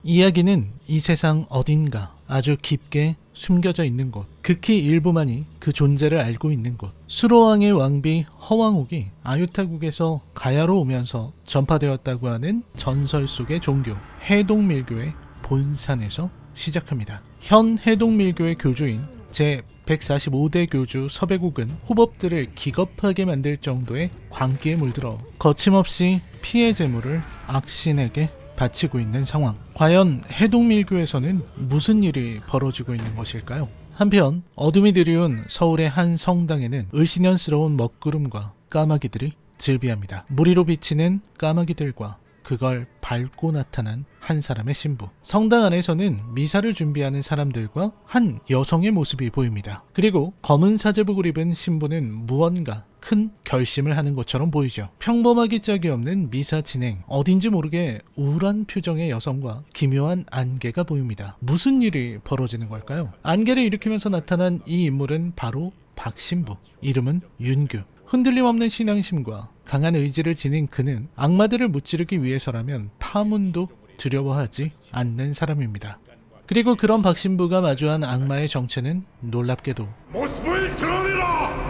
이야기는 이 세상 어딘가 아주 깊게 숨겨져 있는 곳, 극히 일부만이 그 존재를 알고 있는 곳. 수로왕의 왕비 허왕옥이 아유타국에서 가야로 오면서 전파되었다고 하는 전설 속의 종교 해동밀교의 본산에서 시작합니다. 현 해동밀교의 교주인 제 145대 교주 서배국은 호법들을 기겁하게 만들 정도의 광기에 물들어 거침없이 피해 재물을 악신에게 바치고 있는 상황. 과연 해동밀교에서는 무슨 일이 벌어지고 있는 것일까요? 한편 어둠이 드리운 서울의 한 성당에는 을씨년스러운 먹구름과 까마귀들이 즐비합니다. 무리로 비치는 까마귀들과 그걸 밟고 나타난 한 사람의 신부. 성당 안에서는 미사를 준비하는 사람들과 한 여성의 모습이 보입니다. 그리고 검은 사제복을 입은 신부는 무언가 큰 결심을 하는 것처럼 보이죠. 평범하기 짝이 없는 미사 진행, 어딘지 모르게 우울한 표정의 여성과 기묘한 안개가 보입니다. 무슨 일이 벌어지는 걸까요? 안개를 일으키면서 나타난 이 인물은 바로 박신부. 이름은 윤규. 흔들림 없는 신앙심과 강한 의지를 지닌 그는 악마들을 무찌르기 위해서라면 파문도 두려워하지 않는 사람입니다. 그리고 그런 박신부가 마주한 악마의 정체는 놀랍게도 모습을 드러내라!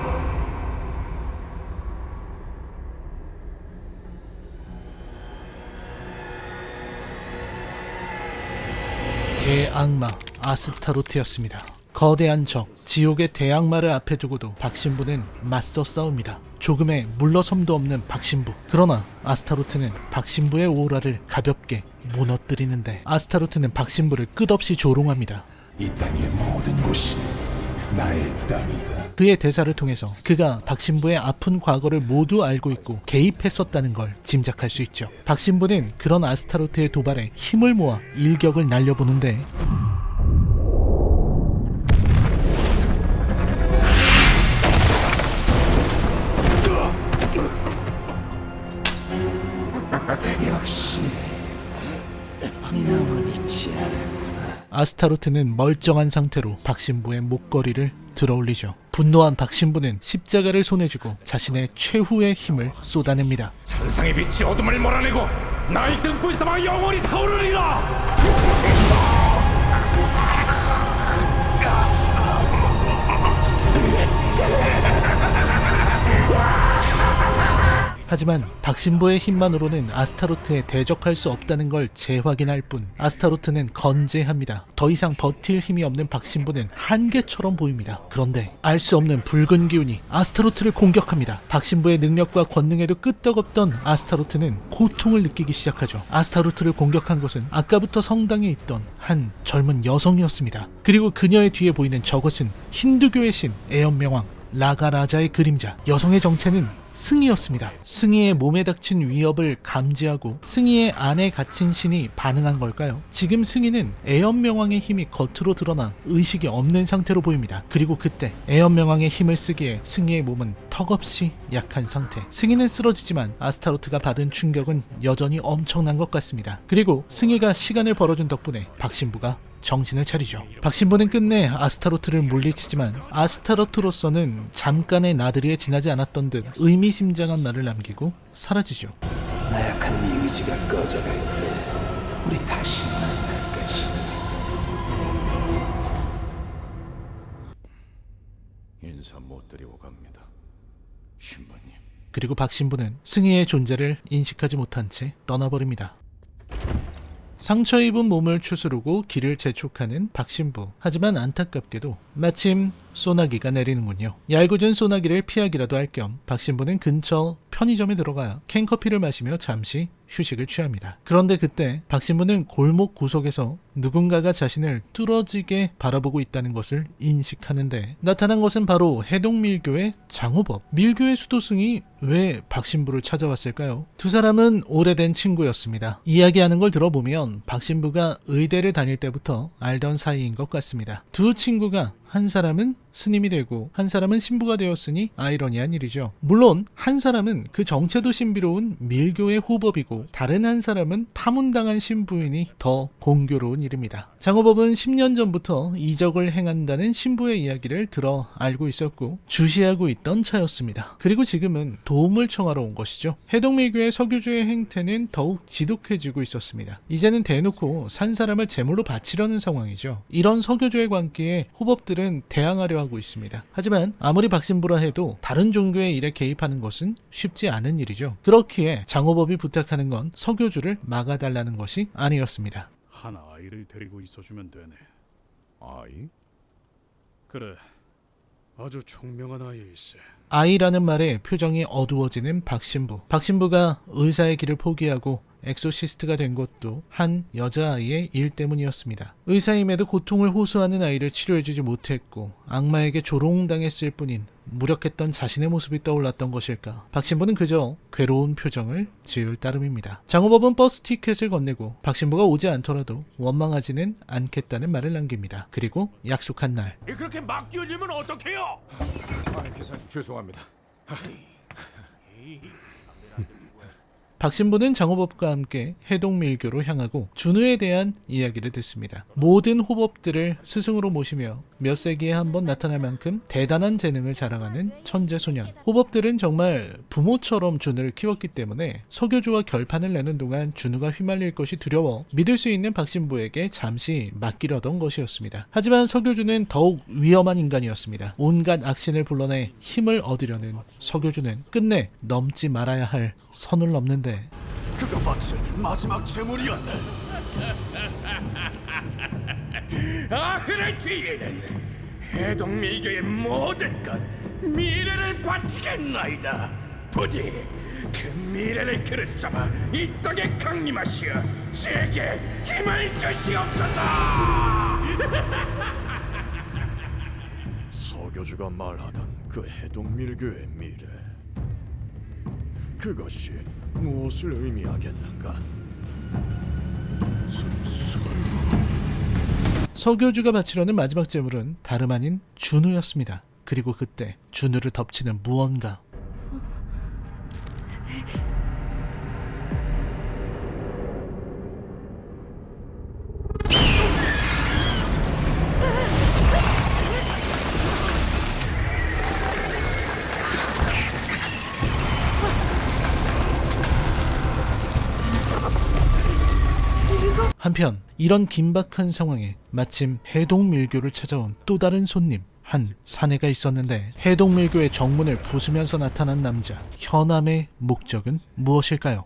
대악마 아스타로트였습니다. 거대한 적, 지옥의 대악마를 앞에 두고도 박신부는 맞서 싸웁니다. 조금의 물러섬도 없는 박신부. 그러나 아스타로트는 박신부의 오라를 가볍게 무너뜨리는데 아스타로트는 박신부를 끝없이 조롱합니다. 이 땅의 모든 곳이 나의 땅이다. 그의 대사를 통해서 그가 박신부의 아픈 과거를 모두 알고 있고 개입했었다는 걸 짐작할 수 있죠. 박신부는 그런 아스타로트의 도발에 힘을 모아 일격을 날려보는데 역시 이 놈은 잊지 않았구나. 아스타로트는 멀쩡한 상태로 박신부의 목걸이를 들어올리죠. 분노한 박신부는 십자가를 손에 쥐고 자신의 최후의 힘을 쏟아냅니다. 천상의 빛이 어둠을 몰아내고 나의 등불 삼아 영원히 타오르리라! 하지만 박신부의 힘만으로는 아스타로트에 대적할 수 없다는 걸 재확인할 뿐 아스타로트는 건재합니다. 더 이상 버틸 힘이 없는 박신부는 한계처럼 보입니다. 그런데 알 수 없는 붉은 기운이 아스타로트를 공격합니다. 박신부의 능력과 권능에도 끄떡없던 아스타로트는 고통을 느끼기 시작하죠. 아스타로트를 공격한 것은 아까부터 성당에 있던 한 젊은 여성이었습니다. 그리고 그녀의 뒤에 보이는 저것은 힌두교의 신 에엄명왕 라가라자의 그림자. 여성의 정체는 승희였습니다. 승희의 몸에 닥친 위협을 감지하고 승희의 안에 갇힌 신이 반응한 걸까요? 지금 승희는 에엄명왕의 힘이 겉으로 드러나 의식이 없는 상태로 보입니다. 그리고 그때 에엄명왕의 힘을 쓰기에 승희의 몸은 턱없이 약한 상태. 승희는 쓰러지지만 아스타로트가 받은 충격은 여전히 엄청난 것 같습니다. 그리고 승희가 시간을 벌어준 덕분에 박신부가 정신을 차리죠. 박신부는 끝내 아스타로트를 물리치지만 아스타로트로서는 잠깐의 나들이에 지나지 않았던 듯 의미심장한 말을 남기고 사라지죠. 나약한 네 의지가 꺼져갈 때 우리 다시 만날 것이다. 인사 못 드리고 갑니다, 신부님. 그리고 박신부는 승희의 존재를 인식하지 못한 채 떠나버립니다. 상처 입은 몸을 추스르고 길을 재촉하는 박신부. 하지만 안타깝게도 마침 소나기가 내리는군요. 얄궂은 소나기를 피하기라도 할 겸 박신부는 근처 편의점에 들어가 캔커피를 마시며 잠시 휴식을 취합니다. 그런데 그때 박신부는 골목 구석에서 누군가가 자신을 뚫어지게 바라보고 있다는 것을 인식하는데 나타난 것은 바로 해동밀교의 장호법. 밀교의 수도승이 왜 박신부를 찾아왔을까요? 두 사람은 오래된 친구였습니다. 이야기하는 걸 들어보면 박신부가 의대를 다닐 때부터 알던 사이인 것 같습니다. 두 친구가 한 사람은 스님이 되고 한 사람은 신부가 되었으니 아이러니한 일이죠. 물론 한 사람은 그 정체도 신비로운 밀교의 호법이고 다른 한 사람은 파문당한 신부이니 더 공교로운 일 일입니다. 장호법은 10년 전부터 이적을 행한다는 신부의 이야기를 들어 알고 있었고 주시하고 있던 차였습니다. 그리고 지금은 도움을 청하러 온 것이죠. 해동밀교의 서교주의 행태는 더욱 지독해지고 있었습니다. 이제는 대놓고 산 사람을 제물로 바치려는 상황이죠. 이런 서교주의 광기에 호법들은 대항하려 하고 있습니다. 하지만 아무리 박신부라 해도 다른 종교의 일에 개입하는 것은 쉽지 않은 일이죠. 그렇기에 장호법이 부탁하는 건 서교주를 막아달라는 것이 아니었습니다. 한 아이를 데리고 있어주면 되네. 아이? 그래, 아주 총명한 아이일세. 아이라는 말에 표정이 어두워지는 박신부. 박신부가 의사의 길을 포기하고 엑소시스트가 된 것도 한 여자아이의 일 때문이었습니다. 의사임에도 고통을 호소하는 아이를 치료해주지 못했고 악마에게 조롱당했을 뿐인 무력했던 자신의 모습이 떠올랐던 것일까. 박신부는 그저 괴로운 표정을 지을 따름입니다. 장호법은 버스 티켓을 건네고 박신부가 오지 않더라도 원망하지는 않겠다는 말을 남깁니다. 그리고 약속한 날 그렇게 막 뛰어들면 어떡해요? 기사님 죄송합니다. 박신부는 장호법과 함께 해동밀교로 향하고 준우에 대한 이야기를 듣습니다. 모든 호법들을 스승으로 모시며 몇 세기에 한 번 나타날 만큼 대단한 재능을 자랑하는 천재소년. 호법들은 정말 부모처럼 준우를 키웠기 때문에 서교주와 결판을 내는 동안 준우가 휘말릴 것이 두려워 믿을 수 있는 박신부에게 잠시 맡기려던 것이었습니다. 하지만 서교주는 더욱 위험한 인간이었습니다. 온갖 악신을 불러내 힘을 얻으려는 서교주는 끝내 넘지 말아야 할 선을 넘는데 그가 바칠 마지막 재물이었네. 아흐를 뒤에는 해동밀교의 모든 것 미래를 바치겠나이다. 부디 그 미래를 그릇 삼아 이 땅에 강림하시어 제게 힘을 주시옵소서. 서교주가 말하던 그 해동밀교의 미래, 그것이 무엇을 의미하겠는가? 서교주가 바치려는 마지막 제물은 다름 아닌 준우였습니다. 그리고 그때 준우를 덮치는 무언가. 한편 이런 긴박한 상황에 마침 해동밀교를 찾아온 또 다른 손님 한 사내가 있었는데 해동밀교의 정문을 부수면서 나타난 남자. 현암의 목적은 무엇일까요?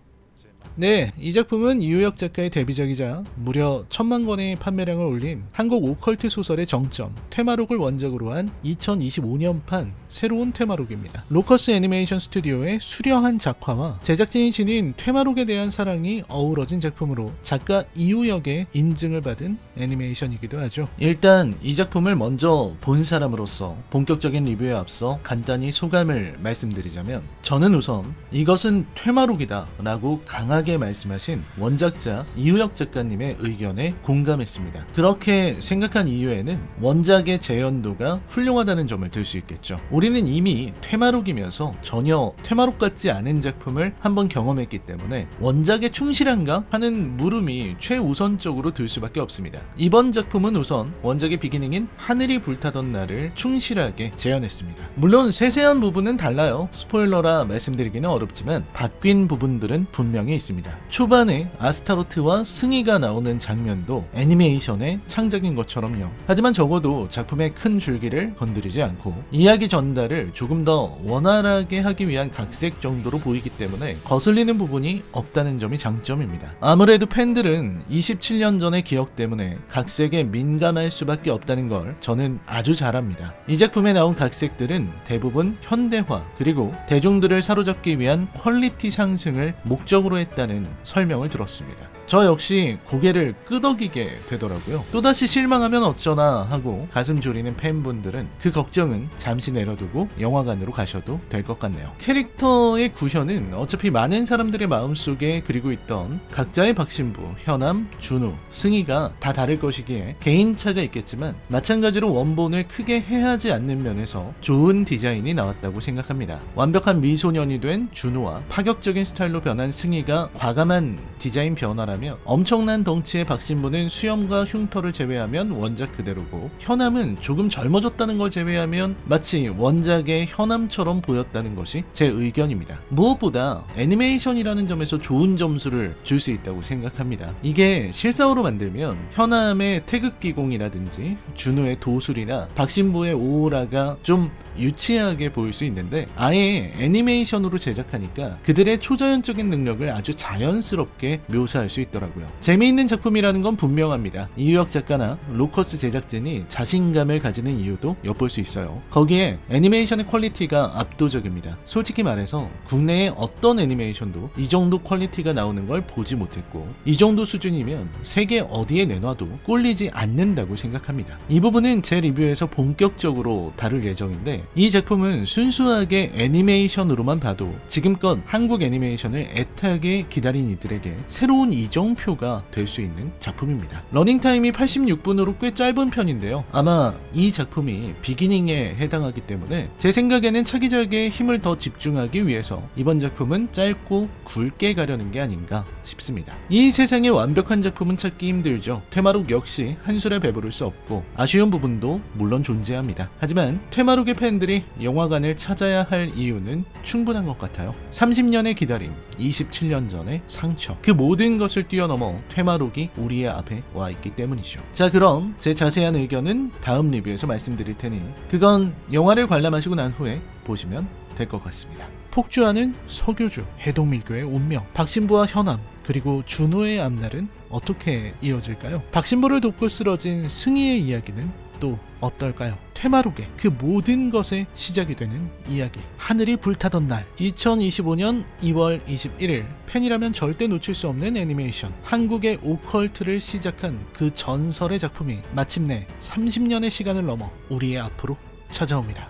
네, 이 작품은 이우혁 작가의 데뷔작이자 무려 1000만 권의 판매량을 올린 한국 오컬트 소설의 정점 퇴마록을 원작으로 한 2025년판 새로운 퇴마록입니다. 로커스 애니메이션 스튜디오의 수려한 작화와 제작진이 지닌 퇴마록에 대한 사랑이 어우러진 작품으로 작가 이우혁의 인증을 받은 애니메이션이기도 하죠. 일단 이 작품을 먼저 본 사람으로서 본격적인 리뷰에 앞서 간단히 소감을 말씀드리자면, 저는 우선 이것은 퇴마록이다 라고 강하게 말씀하신 원작자 이우혁 작가님의 의견에 공감했습니다. 그렇게 생각한 이유에는 원작의 재현도가 훌륭하다는 점을 들 수 있겠죠. 우리는 이미 퇴마록이면서 전혀 퇴마록 같지 않은 작품을 한번 경험했기 때문에 원작에 충실한가 하는 물음이 최우선적으로 들 수밖에 없습니다. 이번 작품은 우선 원작의 비기닝인 하늘이 불타던 날을 충실하게 재현했습니다. 물론 세세한 부분은 달라요. 스포일러라 말씀드리기는 어렵지만 바뀐 부분들은 분명히 있습니다. 초반에 아스타로트와 승희가 나오는 장면도 애니메이션의 창작인 것처럼요. 하지만 적어도 작품의 큰 줄기를 건드리지 않고 이야기 전달을 조금 더 원활하게 하기 위한 각색 정도로 보이기 때문에 거슬리는 부분이 없다는 점이 장점입니다. 아무래도 팬들은 27년 전의 기억 때문에 각색에 민감할 수밖에 없다는 걸 저는 아주 잘 압니다. 이 작품에 나온 각색들은 대부분 현대화 그리고 대중들을 사로잡기 위한 퀄리티 상승을 목적으로 했다는 설명을 들었습니다. 저 역시 고개를 끄덕이게 되더라고요. 또다시 실망하면 어쩌나 하고 가슴 졸이는 팬분들은 그 걱정은 잠시 내려두고 영화관으로 가셔도 될 것 같네요. 캐릭터의 구현은 어차피 많은 사람들의 마음속에 그리고 있던 각자의 박신부, 현암, 준우, 승희가 다 다를 것이기에 개인차가 있겠지만 마찬가지로 원본을 크게 해하지 않는 면에서 좋은 디자인이 나왔다고 생각합니다. 완벽한 미소년이 된 준우와 파격적인 스타일로 변한 승희가 과감한 디자인 변화라 말하면 엄청난 덩치의 박신부는 수염과 흉터를 제외하면 원작 그대로고 현암은 조금 젊어졌다는 걸 제외하면 마치 원작의 현암처럼 보였다는 것이 제 의견입니다. 무엇보다 애니메이션이라는 점에서 좋은 점수를 줄 수 있다고 생각합니다. 이게 실사화로 만들면 현암의 태극기공이라든지 준우의 도술이나 박신부의 오라가 좀 유치하게 보일 수 있는데 아예 애니메이션으로 제작하니까 그들의 초자연적인 능력을 아주 자연스럽게 묘사할 수 있더라고요. 재미있는 작품이라는 건 분명합니다. 이유혁 작가나 로커스 제작진이 자신감을 가지는 이유도 엿볼 수 있어요. 거기에 애니메이션의 퀄리티가 압도적입니다. 솔직히 말해서 국내의 어떤 애니메이션도 이 정도 퀄리티가 나오는 걸 보지 못했고 이 정도 수준이면 세계 어디에 내놔도 꿀리지 않는다고 생각합니다. 이 부분은 제 리뷰에서 본격적으로 다룰 예정인데 이 작품은 순수하게 애니메이션으로만 봐도 지금껏 한국 애니메이션을 애타게 기다린 이들에게 새로운 이정표가 될 수 있는 작품입니다. 러닝타임이 86분으로 꽤 짧은 편인데요. 아마 이 작품이 비기닝에 해당하기 때문에 제 생각에는 차기작에 힘을 더 집중하기 위해서 이번 작품은 짧고 굵게 가려는 게 아닌가 싶습니다. 이 세상에 완벽한 작품은 찾기 힘들죠. 퇴마록 역시 한술에 배부를 수 없고 아쉬운 부분도 물론 존재합니다. 하지만 퇴마록의 팬들이 영화관을 찾아야 할 이유는 충분한 것 같아요. 30년의 기다림, 27년 전의 상처, 그 모든 것을 뛰어넘어 퇴마록이 우리의 앞에 와 있기 때문이죠. 자, 그럼 제 자세한 의견은 다음 리뷰에서 말씀드릴 테니 그건 영화를 관람하시고 난 후에 보시면 될 것 같습니다. 폭주하는 서교주, 해동밀교의 운명, 박신부와 현암, 그리고 준우의 앞날은 어떻게 이어질까요? 박신부를 돕고 쓰러진 승희의 이야기는 또 어떨까요? 퇴마록의 그 모든 것의 시작이 되는 이야기, 하늘이 불타던 날, 2025년 2월 21일 팬이라면 절대 놓칠 수 없는 애니메이션 한국의 오컬트를 시작한 그 전설의 작품이 마침내 30년의 시간을 넘어 우리의 앞으로 찾아옵니다.